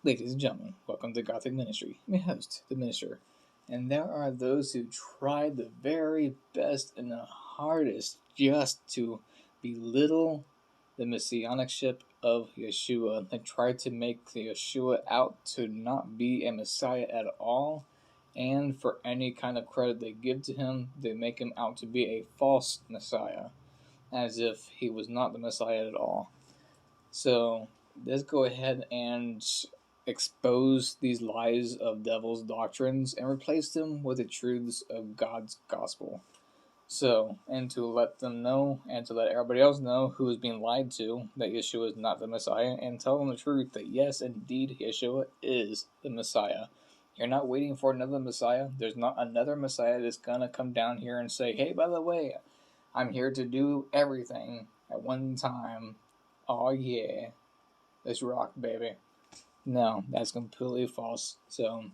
Ladies and gentlemen, welcome to Gothic Ministry. I'm your host, the Minister, and there are those who try the very best and the hardest just to belittle the messianicship of Yeshua. They try to make Yeshua out to not be a Messiah at all, and for any kind of credit they give to him, they make him out to be a false Messiah, as if he was not the Messiah at all. So let's go ahead and expose these lies of devil's doctrines and replace them with the truths of God's gospel. So, and to let them know and to let everybody else know who is being lied to that Yeshua is not the Messiah, and tell them the truth that yes, indeed, Yeshua is the Messiah. You're not waiting for another Messiah. There's not another Messiah that's going to come down here and say, hey, by the way, I'm here to do everything at one time. Oh yeah, let's rock, baby. No, that's completely false. So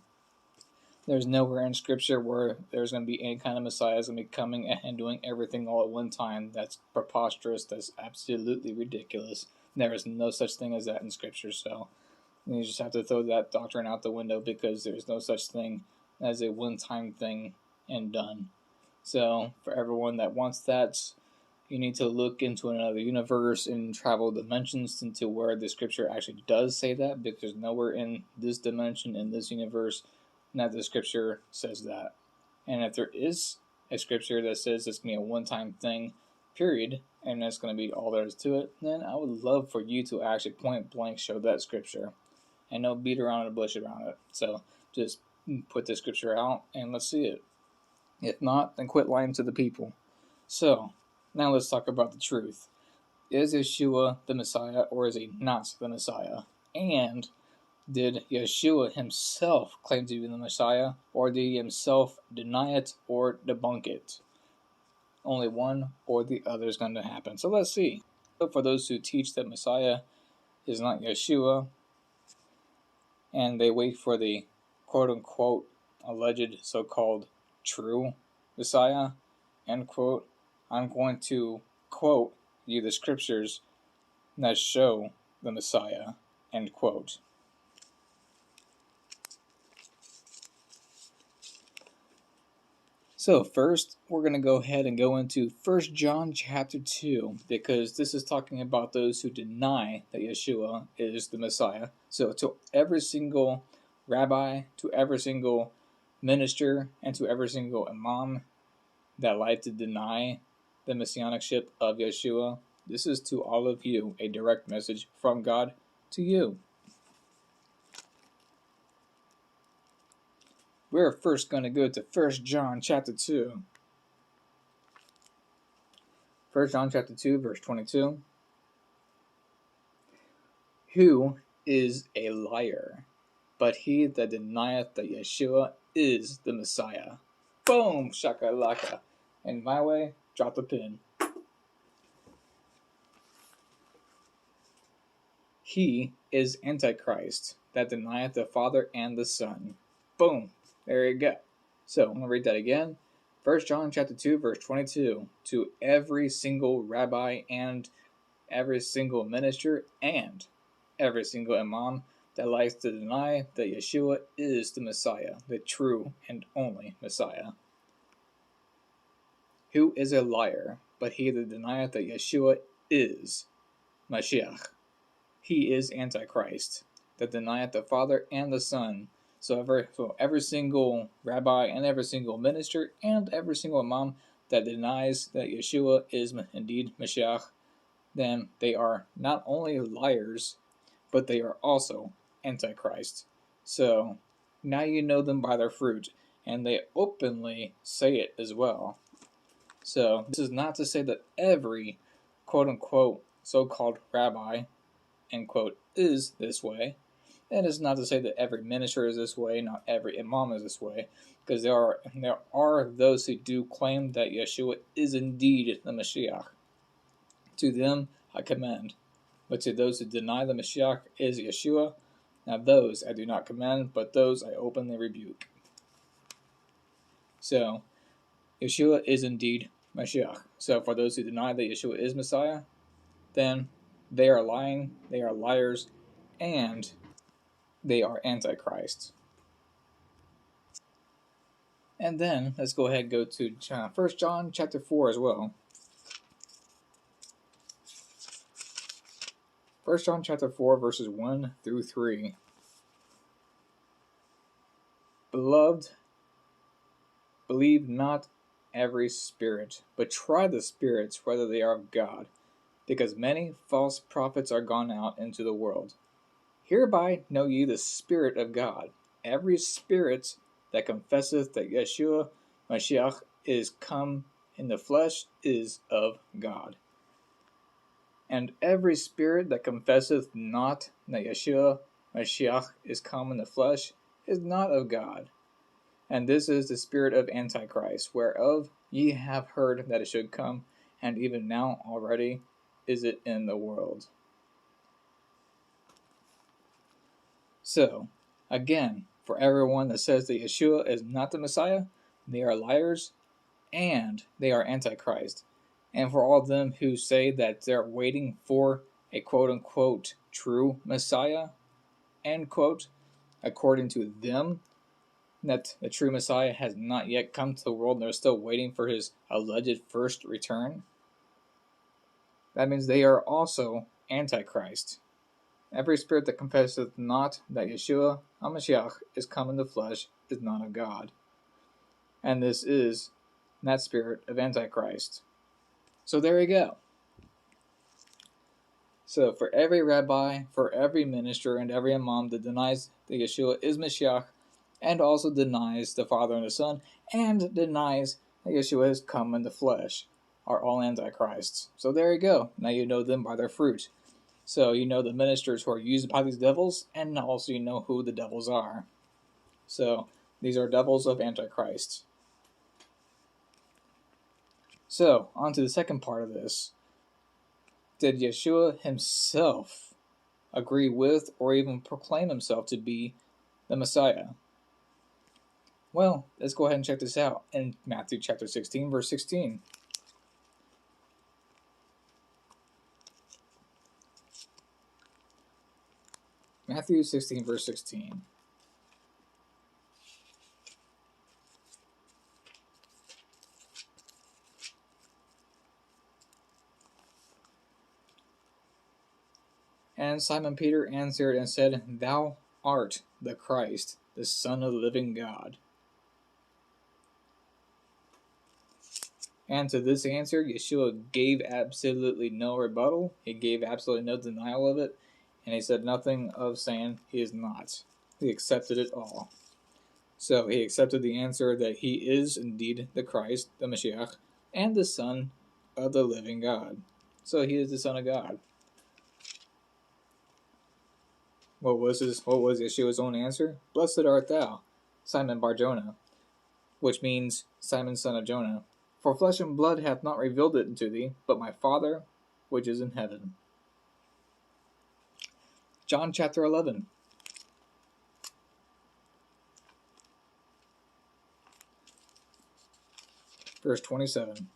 there's nowhere in Scripture where there's going to be any kind of Messiah is going to be coming and doing everything all at one time. That's preposterous. That's absolutely ridiculous. There is no such thing as that in Scripture. So you just have to throw that doctrine out the window because there's no such thing as a one-time thing and done. So for everyone that wants that, you need to look into another universe and travel dimensions into where the scripture actually does say that, because nowhere in this dimension, in this universe, that the scripture says that. And if there is a scripture that says it's going to be a one-time thing, period, and that's going to be all there is to it, then I would love for you to actually point blank show that scripture. And no beat around the bush around it. So just put the scripture out and let's see it. If not, then quit lying to the people. So, now let's talk about the truth. Is Yeshua the Messiah or is he not the Messiah? And did Yeshua himself claim to be the Messiah, or did he himself deny it or debunk it? Only one or the other is going to happen. So let's see. So for those who teach that Messiah is not Yeshua, and they wait for the quote-unquote alleged so-called true Messiah, end quote, I'm going to quote you the scriptures that show the Messiah, end quote. So first, we're going to go ahead and go into 1 John chapter 2, because this is talking about those who deny that Yeshua is the Messiah. So to every single rabbi, to every single minister, and to every single imam that like to deny the messianicship of Yeshua, this is to all of you a direct message from God to you. We're first going to go to 1 John chapter 2. 1 John chapter 2, verse 22. Who is a liar, but he that denieth that Yeshua is the Messiah? Boom! Shakalaka. And my way, drop the pin. He is Antichrist, that denieth the Father and the Son. Boom! There you go. So, I'm going to read that again. 1 John chapter 2, verse 22. To every single rabbi and every single minister and every single imam that likes to deny that Yeshua is the Messiah, the true and only Messiah. Who is a liar, but he that denieth that Yeshua is HaMashiach? He is Antichrist, that denieth the Father and the Son. So every single rabbi and every single minister and every single imam that denies that Yeshua is indeed Mashiach, then they are not only liars, but they are also Antichrist. So now you know them by their fruit, and they openly say it as well. So this is not to say that every quote-unquote so-called rabbi, end quote, is this way. And it's not to say that every minister is this way, not every imam is this way, because there are those who do claim that Yeshua is indeed the Mashiach. To them I commend. But to those who deny the Mashiach is Yeshua, now those I do not commend, but those I openly rebuke. So, Yeshua is indeed Mashiach. So for those who deny that Yeshua is Messiah, then they are lying, they are liars, and they are Antichrist. And then let's go ahead and go to 1 John chapter 4 as well. 1 John chapter 4 verses 1 through 3. Beloved, believe not every spirit, but try the spirits whether they are of God, because many false prophets are gone out into the world. Hereby know ye the Spirit of God. Every spirit that confesseth that Yeshua HaMashiach is come in the flesh is of God. And every spirit that confesseth not that Yeshua HaMashiach is come in the flesh is not of God. And this is the spirit of Antichrist, whereof ye have heard that it should come, and even now already is it in the world. So, again, for everyone that says that Yeshua is not the Messiah, they are liars and they are Antichrist. And for all of them who say that they're waiting for a quote-unquote true Messiah, end quote, according to them, that the true Messiah has not yet come to the world and they're still waiting for his alleged first return, that means they are also Antichrist. Every spirit that confesseth not that Yeshua HaMashiach is come in the flesh is not of God. And this is that spirit of Antichrist. So there you go. So for every rabbi, for every minister, and every imam that denies that Yeshua is Mashiach, and also denies the Father and the Son, and denies that Yeshua has come in the flesh, are all Antichrists. So there you go. Now you know them by their fruit. So you know the ministers who are used by these devils, and also you know who the devils are. So these are devils of Antichrist. So on to the second part of this. Did Yeshua himself agree with or even proclaim himself to be the Messiah? Well, let's go ahead and check this out in Matthew chapter 16, verse 16. Matthew 16, verse 16. And Simon Peter answered and said, Thou art the Christ, the Son of the living God. And to this answer, Yeshua gave absolutely no rebuttal. He gave absolutely no denial of it. And he said nothing of saying he is not. He accepted it all. So he accepted the answer that he is indeed the Christ, the Mashiach, and the Son of the living God. So he is the Son of God. What was Yeshua's own answer? Blessed art thou, Simon Bar-Jonah, which means Simon son of Jonah. For flesh and blood hath not revealed it unto thee, but my Father which is in heaven. John chapter 11. Verse 27.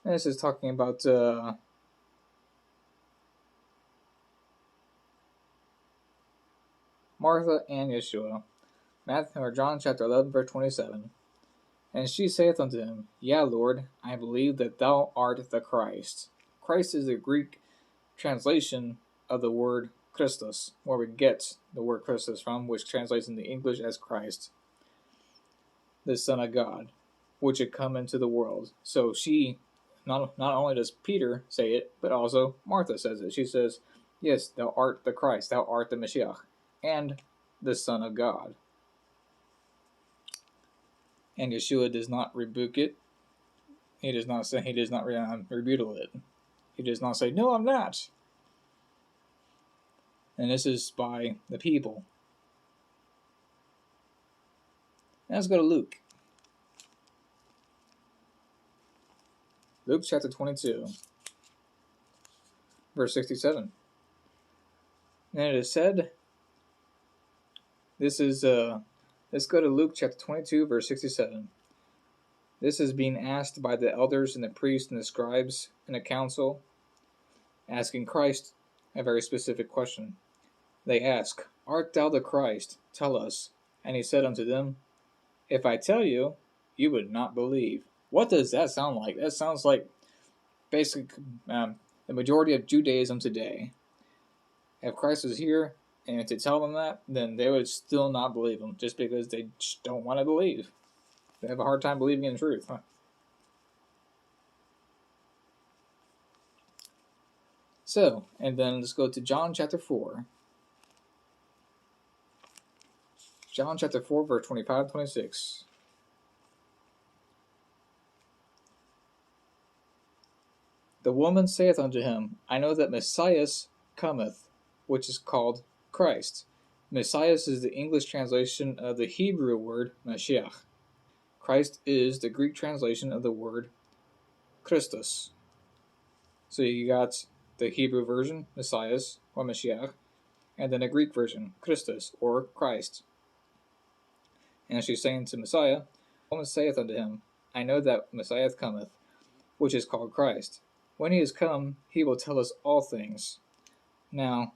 And this is talking about Martha and Yeshua. John chapter 11, verse 27. And she saith unto him, Yea, Lord, I believe that thou art the Christ. Christ is the Greek translation of the word Christos, where we get the word Christos from, which translates into English as Christ, the Son of God, which had come into the world. So she, not only does Peter say it, but also Martha says it. She says, Yes, thou art the Christ, thou art the Mashiach, and the Son of God. And Yeshua does not rebuke it. He does not rebuttal it. He does not say, No, I'm not. And this is by the people. Now let's go to Luke. Luke chapter 22, verse 67. And it is said, let's go to Luke chapter 22, verse 67. This is being asked by the elders and the priests and the scribes in a council, asking Christ, a very specific question. They ask, Art thou the Christ? Tell us. And he said unto them, If I tell you, you would not believe. What does that sound like? That sounds like basically the majority of Judaism today. If Christ was here and to tell them that, then they would still not believe him just because they just don't want to believe. They have a hard time believing in truth. So, and then let's go to John chapter 4. John chapter 4, verse 25 26. The woman saith unto him, I know that Messiah cometh, which is called Christ. Messiah is the English translation of the Hebrew word Mashiach. Christ is the Greek translation of the word Christus. So you got the Hebrew version, Messiah or Mashiach, and then a Greek version, Christus or Christ. And she's saying to Messiah, the woman saith unto him, I know that Messiah cometh, which is called Christ. When he is come, he will tell us all things. Now,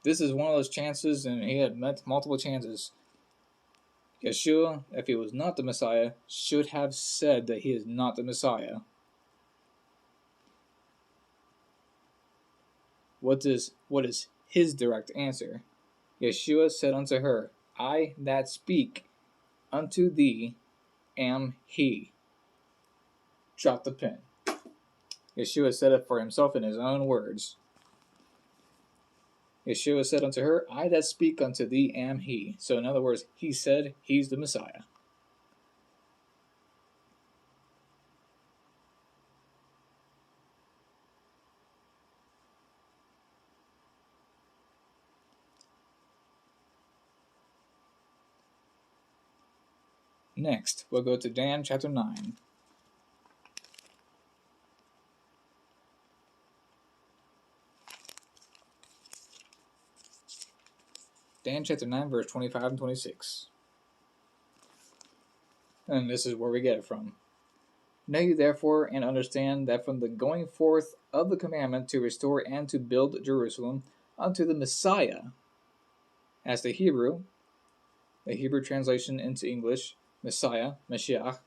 this is one of those chances, and he had multiple chances. Yeshua, if he was not the Messiah, should have said that he is not the Messiah. What is his direct answer? Yeshua said unto her, I that speak unto thee am he. Drop the pen. Yeshua said it for himself in his own words. Yeshua said unto her, I that speak unto thee am he. So in other words, he said he's the Messiah. Next, we'll go to Dan chapter 9. Dan chapter 9, verse 25 and 26. And this is where we get it from. Know ye therefore and understand that from the going forth of the commandment to restore and to build Jerusalem unto the Messiah, as the Hebrew translation into English, Messiah, Mashiach,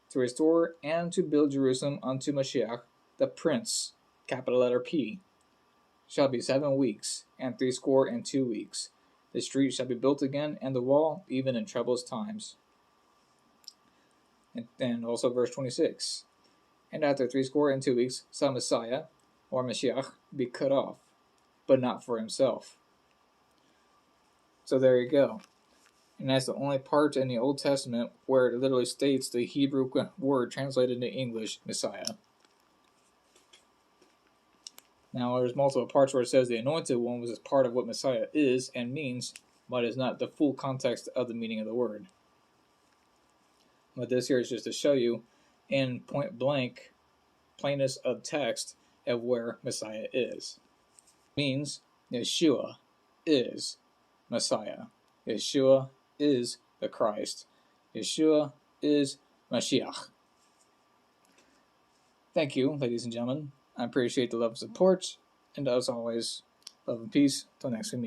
to restore and to build Jerusalem unto Mashiach, the Prince, capital letter P, shall be 7 weeks, and 62 weeks. The street shall be built again, and the wall, even in troublous times. And also verse 26. And after 62 weeks shall Messiah, or Mashiach, be cut off, but not for himself. So there you go. And that's the only part in the Old Testament where it literally states the Hebrew word translated into English, Messiah. Now, there's multiple parts where it says the anointed one was part of what Messiah is and means, but is not the full context of the meaning of the word. But this here is just to show you in point blank plainness of text of where Messiah is. It means Yeshua is Messiah. Yeshua is the Christ. Yeshua is Mashiach. Thank you, ladies and gentlemen. I appreciate the love and support, and as always, love and peace. Till next week.